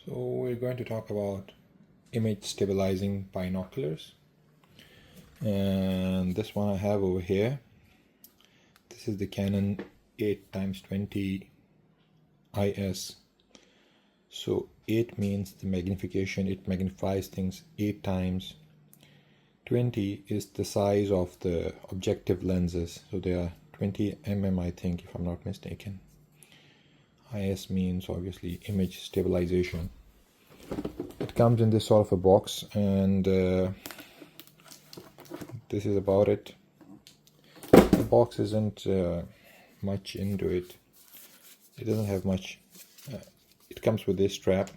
So we're going to talk about image stabilizing binoculars, and this one I have over here. This is the Canon 8x20is. So 8 means the magnification, it magnifies things 8 times. 20 is the size of the objective lenses, so they are 20 mm, I think, if I'm not mistaken. IS means obviously image stabilization. It comes in this sort of a box, and this is about it. The box isn't much into it. It doesn't have much. It comes with this strap,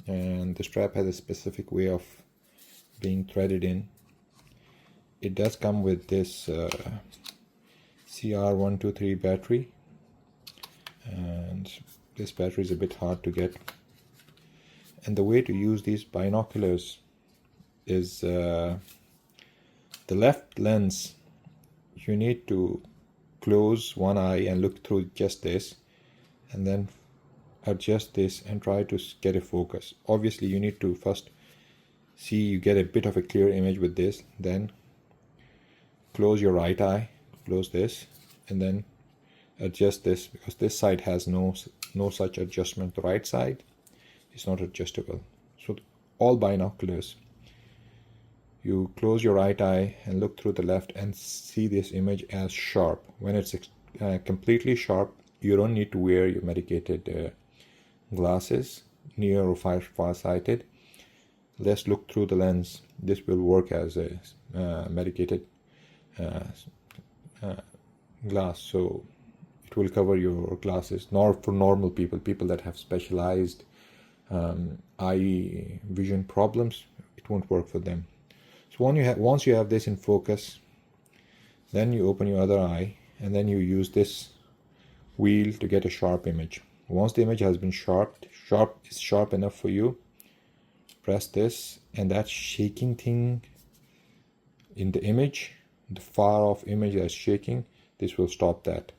and the strap has a specific way of being threaded in. It does come with this CR123 battery, and this battery is a bit hard to get. And the way to use these binoculars is the left lens, you need to close one eye and look through just this, and then adjust this and try to get a focus. Obviously you need to first see you get a bit of a clear image with this, then close your right eye, close this, and then adjust this, because this side has no such adjustment. The right side is not adjustable. So all binoculars, you close your right eye and look through the left and see this image as sharp. When it's completely sharp, you don't need to wear your medicated glasses, near or far-sighted. Let's look through the lens. This will work as a medicated glass, so it will cover your glasses. Not for normal people that have specialized eye vision problems, it won't work for them. So once you have this in focus, then you open your other eye and then you use this wheel to get a sharp image. Once the image has been sharp enough for you, press this, and that shaking thing in the image, the far off image that's shaking, this will stop that.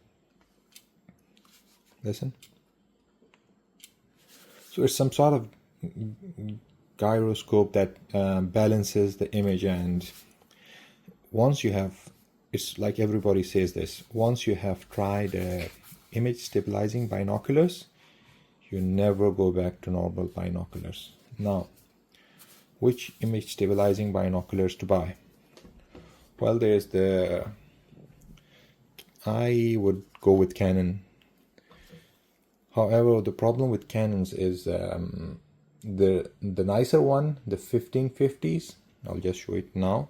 Listen. So it's some sort of gyroscope that balances the image, and once you have, it's like everybody says this, once you have tried image stabilizing binoculars, you never go back to normal binoculars. Now, which image stabilizing binoculars to buy? Well, there's I would go with Canon. However, the problem with Canons is the nicer one, the 1550s. I'll just show it now.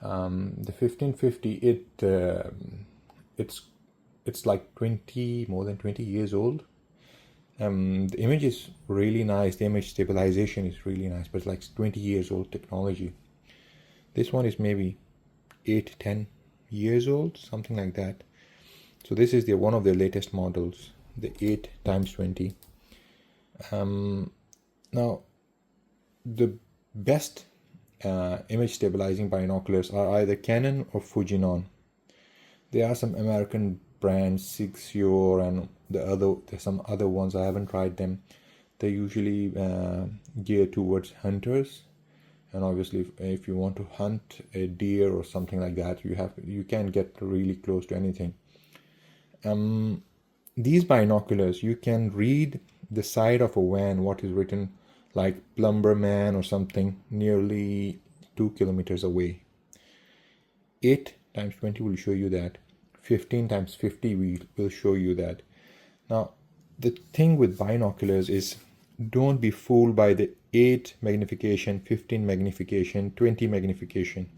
The 1550, it's like more than 20 years old. The image is really nice. The image stabilization is really nice, but it's like 20 years old technology. This one is maybe 8-10 years old, something like that. So this is one of their latest models, the 8x20. Now, the best image stabilizing binoculars are either Canon or Fujinon. There are some American brands, Sixure, and there's some other ones. I haven't tried them. They're usually geared towards hunters, and obviously if you want to hunt a deer or something like that, you can get really close to anything. These binoculars, you can read the side of a van, what is written, like Plumberman or something, nearly 2 kilometers away. 8x20 will show you that. 15x50 will show you that. Now, the thing with binoculars is, don't be fooled by the 8 magnification, 15 magnification, 20 magnification.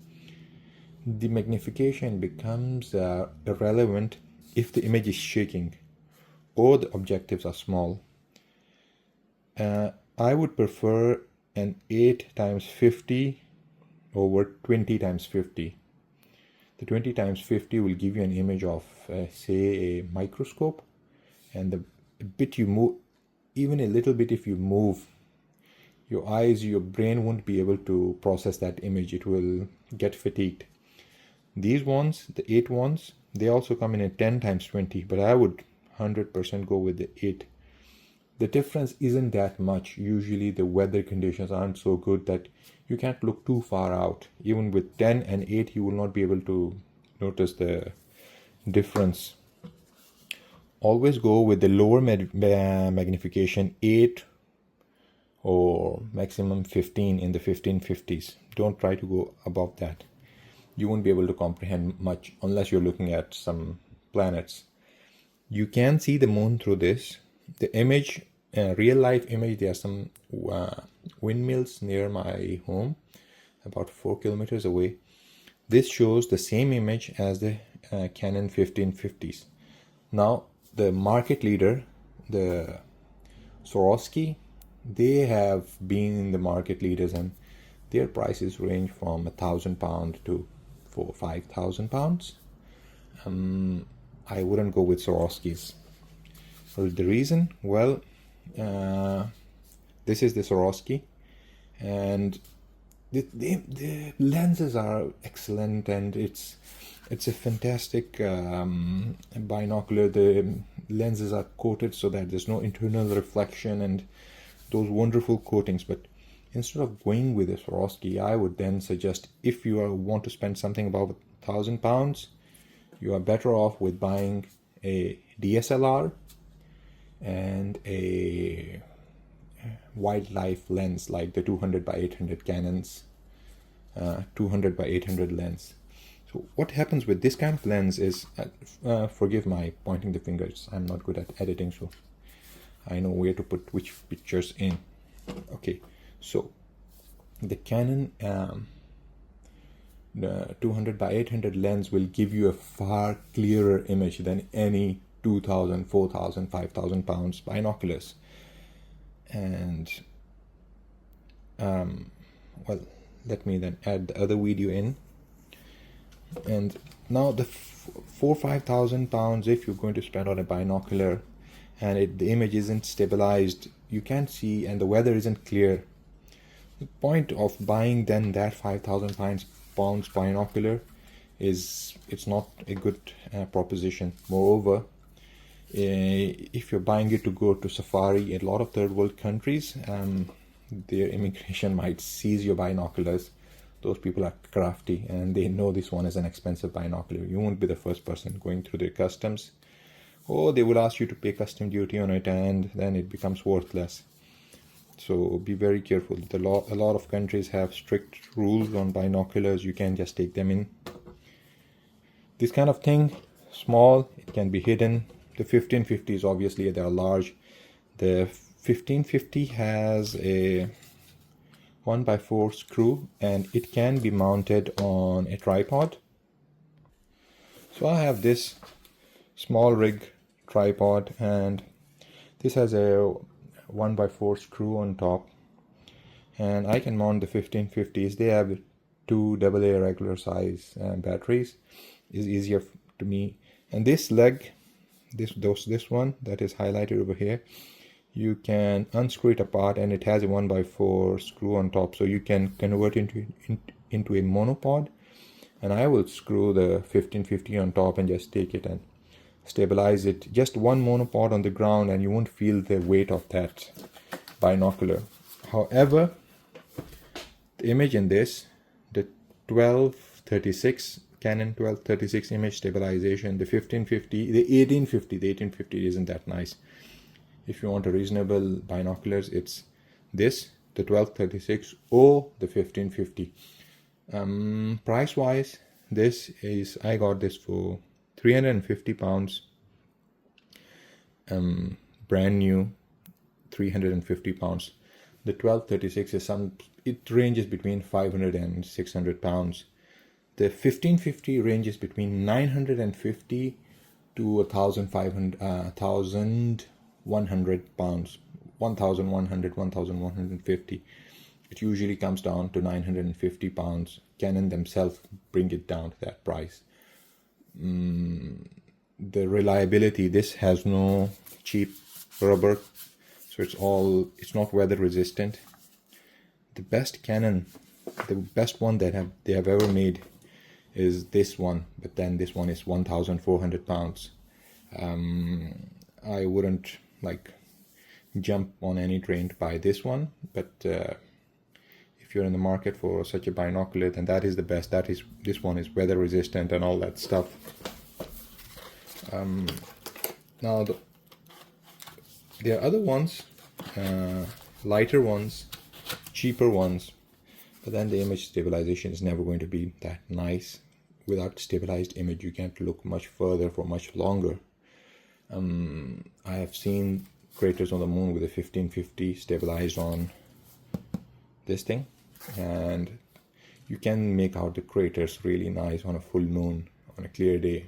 The magnification becomes irrelevant if the image is shaking or the objectives are small. I would prefer an 8x50 over 20x50. The 20x50 will give you an image of, say, a microscope, and the bit you move, even a little bit if you move, your eyes, your brain won't be able to process that image. It will get fatigued. These ones, the 8 ones, they also come in a 10x20, but I would 100% go with the 8. the difference isn't that much. Usually the weather conditions aren't so good that you can't look too far out. Even with 10 and 8 you will not be able to notice the difference. Always go with the lower magnification, 8 or maximum 15 in the 1550s. Don't try to go above that. You won't be able to comprehend much unless you're looking at some planets. You can see the moon through this. The image, real life image, there are some windmills near my home, about 4 kilometers away. This shows the same image as the Canon 1550s. Now, the market leader, the Swarovski, they have been in the market leaders, and their prices range from £1,000 to £5,000. I wouldn't go with Swarovskis. For the reason, well, this is the Swarovski, and the lenses are excellent, and it's a fantastic binocular. The lenses are coated so that there's no internal reflection and those wonderful coatings. But instead of going with a Swarovski, I would then suggest, if you want to spend something about £1,000, you are better off with buying a DSLR and a wildlife lens like the 200x800 Canon's 200x800 lens. So what happens with this kind of lens is, forgive my pointing the fingers, I'm not good at editing, so I know where to put which pictures in. Okay, so the Canon the 200x800 lens will give you a far clearer image than any 2,000, 4,000, 5,000 pounds binoculars. And well, let me then add the other video in. And now the 4,000-5,000 pounds, if you're going to spend on a binocular and the image isn't stabilized, you can't see, and the weather isn't clear, the point of buying then that 5,000 pounds binocular is, it's not a good proposition. Moreover, if you're buying it to go to safari, in a lot of third world countries, their immigration might seize your binoculars. Those people are crafty and they know this one is an expensive binocular. You won't be the first person going through their customs. Or they will ask you to pay custom duty on it, and then it becomes worthless. So be very careful. A lot of countries have strict rules on binoculars. You can't just take them in. This kind of thing, small, it can be hidden. The 1550s, obviously, they are large. The 1550 has a 1x4 screw, and it can be mounted on a tripod. So I have this small rig tripod, and this has a 1x4 screw on top, and I can mount the 1550s. They have 2 AA regular size batteries. Is easier to me. And this leg, this one that is highlighted over here, you can unscrew it apart, and it has a 1x4 screw on top, so you can convert into a monopod. And I will screw the 1550 on top and just take it and stabilize it. Just one monopod on the ground, and you won't feel the weight of that binocular. However, the image in this, the 1236 Canon 1236 image stabilization, the 1550, the 1850 isn't that nice. If you want a reasonable binoculars, it's this, the 1236 or the 1550. Price wise, this is, I got this for £350, brand new, £350. The 1236 is it ranges between £500 and £600. The 1550 ranges between £950 to £1,100, £1,100, 1,100, 1,150. It usually comes down to £950. Canon themselves bring it down to that price. The reliability, this has no cheap rubber, so it's not weather resistant. The best Canon, the best one that they have ever made is this one, but then this one is £1,400. I wouldn't, like, jump on any train to buy this one, but if you're in the market for such a binocular, then that is the best. This one is weather resistant and all that stuff. Now there are other ones, lighter ones, cheaper ones, but then the image stabilization is never going to be that nice. Without stabilized image, you can't look much further for much longer. I have seen craters on the moon with a 1550 stabilized on this thing, and you can make out the craters really nice on a full moon, on a clear day.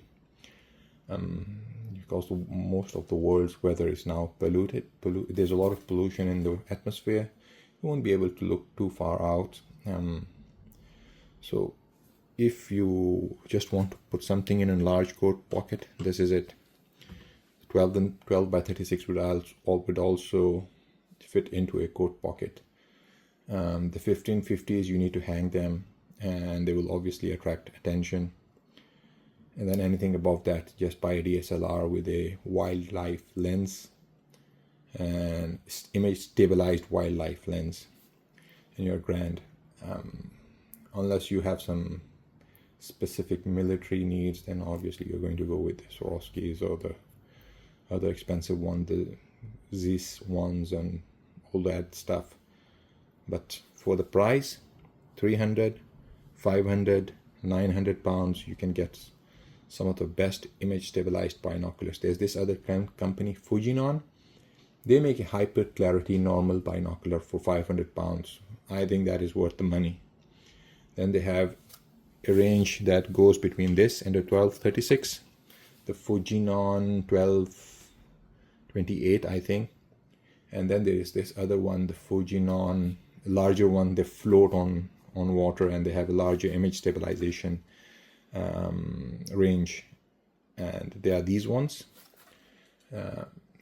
Because most of the world's weather is now polluted. There's a lot of pollution in the atmosphere. You won't be able to look too far out. So if you just want to put something in a large coat pocket, this is it. 12 by 36 would also fit into a coat pocket. The 1550s, you need to hang them, and they will obviously attract attention. And then anything above that, just buy a DSLR with a wildlife lens and image stabilized wildlife lens, and you're grand. Unless you have some specific military needs, then obviously you're going to go with the Swarovskis or the other expensive one, the Zeiss ones and all that stuff. But for the price, 300, 500, 900 pounds, you can get some of the best image stabilized binoculars. There's this other company, Fujinon. They make a hyper clarity normal binocular for 500 pounds. I think that is worth the money. Then they have a range that goes between this and the 1236, the Fujinon 1228, I think. And then there is this other one, the Fujinon, larger one. They float on water, and they have a larger image stabilization range. And there are these ones.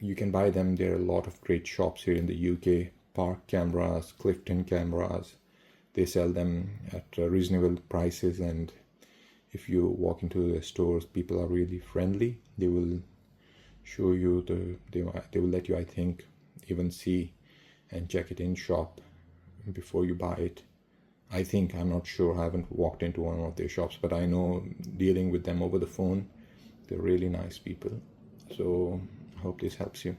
You can buy them. There are a lot of great shops here in the UK. Park Cameras, Clifton Cameras. They sell them at reasonable prices, and if you walk into the stores, people are really friendly. They will show you they will let you, I think, even see and check it in shop before you buy it. I think, I'm not sure, I haven't walked into one of their shops, but I know, dealing with them over the phone, they're really nice people. So I hope this helps you.